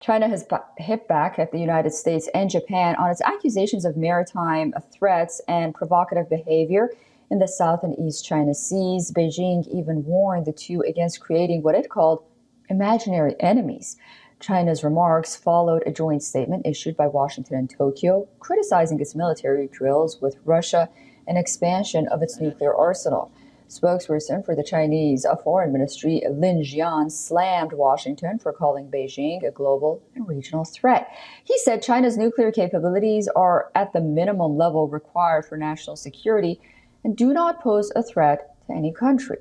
China has hit back at the United States and Japan on its accusations of maritime threats and provocative behavior in the South and East China Seas. Beijing even warned the two against creating what it called imaginary enemies. China's remarks followed a joint statement issued by Washington and Tokyo, criticizing its military drills with Russia and expansion of its nuclear arsenal. Spokesperson for the Chinese Foreign Ministry, Lin Jian, slammed Washington for calling Beijing a global and regional threat. He said China's nuclear capabilities are at the minimum level required for national security and do not pose a threat to any country.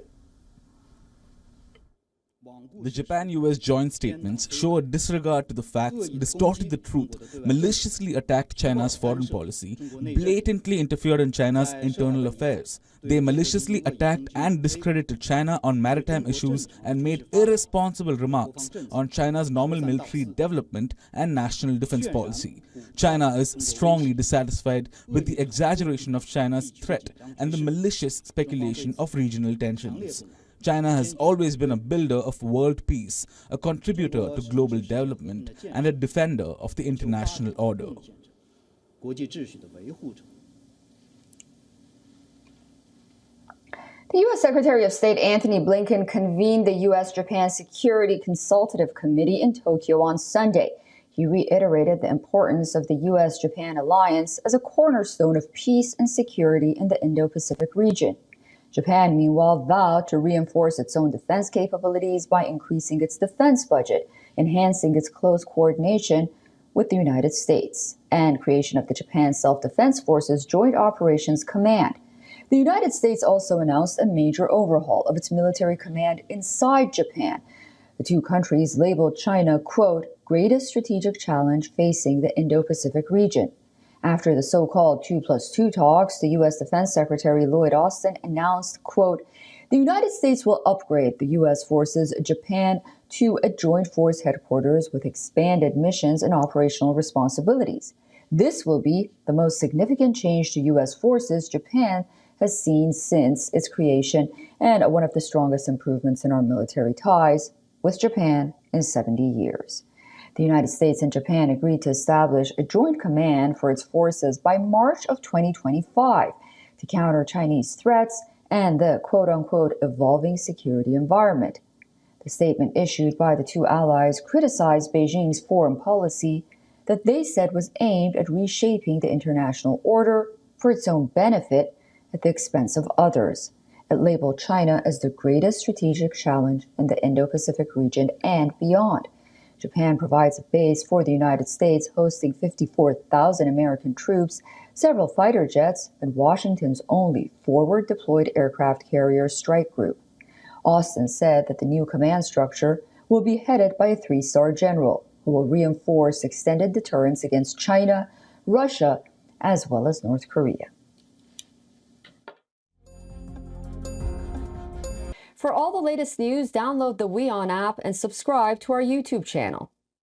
The Japan-US joint statements show a disregard to the facts, distorted the truth, maliciously attacked China's foreign policy, blatantly interfered in China's internal affairs. They maliciously attacked and discredited China on maritime issues and made irresponsible remarks on China's normal military development and national defense policy. China is strongly dissatisfied with the exaggeration of China's threat and the malicious speculation of regional tensions. China has always been a builder of world peace, a contributor to global development, and a defender of the international order. The U.S. Secretary of State Antony Blinken convened the U.S.-Japan Security Consultative Committee in Tokyo on Sunday. He reiterated the importance of the U.S.-Japan alliance as a cornerstone of peace and security in the Indo-Pacific region. Japan, meanwhile, vowed to reinforce its own defense capabilities by increasing its defense budget, enhancing its close coordination with the United States, and creation of the Japan Self-Defense Forces Joint Operations Command. The United States also announced a major overhaul of its military command inside Japan. The two countries labeled China, quote, greatest strategic challenge facing the Indo-Pacific region. After the so-called 2+2 talks, the U.S. Defense Secretary Lloyd Austin announced, quote, the United States will upgrade the U.S. forces Japan to a joint force headquarters with expanded missions and operational responsibilities. This will be the most significant change to U.S. forces Japan has seen since its creation and one of the strongest improvements in our military ties with Japan in 70 years. The United States and Japan agreed to establish a joint command for its forces by March of 2025 to counter Chinese threats and the quote-unquote evolving security environment. The statement issued by the two allies criticized Beijing's foreign policy that they said was aimed at reshaping the international order for its own benefit at the expense of others. It labeled China as the greatest strategic challenge in the Indo-Pacific region and beyond. Japan provides a base for the United States, hosting 54,000 American troops, several fighter jets, and Washington's only forward-deployed aircraft carrier strike group. Austin said that the new command structure will be headed by a three-star general who will reinforce extended deterrence against China, Russia, as well as North Korea. For all the latest news, download the WION app and subscribe to our YouTube channel.